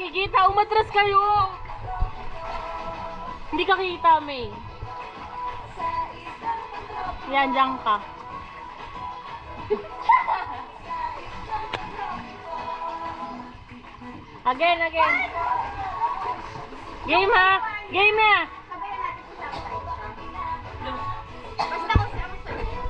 nakikita. Umatras kayo. Hindi ka kita, May. Yan, dyan ka. Again. Game ha? Game na! Basta ko siya ang sa'yo.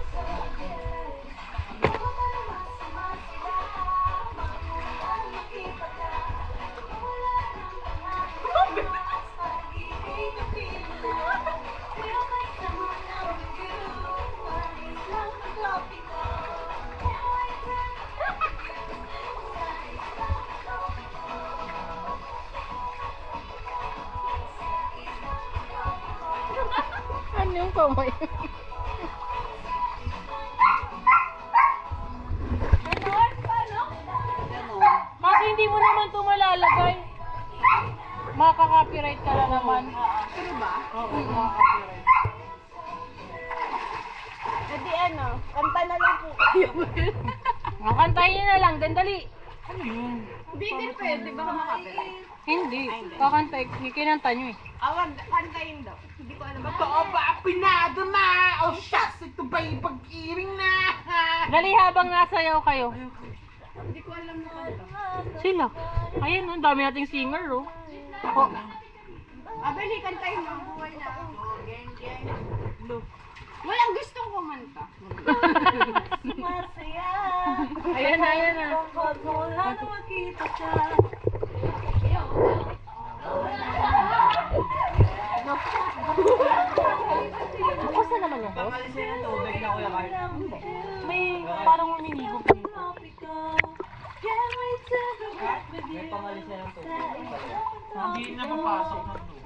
Ano yung kamay? Kasi hindi mo naman ito malalagay. Makaka-copyright ka na naman. Pero ba? Oo, makaka-copyright. Hindi kanta na lang po kayo. Kantahin niyo na lang, dali. Ano yun? Hindi din pwede, baka makapirate. Hindi. Kakantay, kinanta niyo eh. Awag, kantayin daw. Hindi ko alam. Totoo ba pinadama? Oh shucks, ito ba yung pag-iring na? Dali habang nasayaw kayo. Hindi ko alam na kanta. Sila. Ayan, ang dami nating singer oh. Oh. Abali, kantayin mo. Buhay na. Walang gustong kumanta. Ayan na. Basta naman yung host. Pangalisin ng tubig na kuya Carl. May parang uminigo pa dito. May pangalisin ng tubig. Hindi na mapasok ng tubig.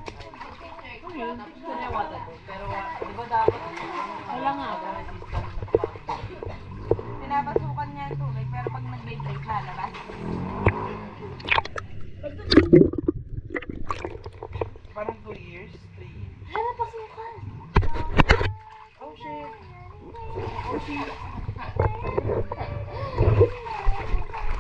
Gusto niya water to, pero di ba dapat Wala nga. Pinapasukan niya ang tubig, pero pag nag-break lalabas. Parang 2 years, 3 years. Hala, pasukan! Oh shit. Oh shit.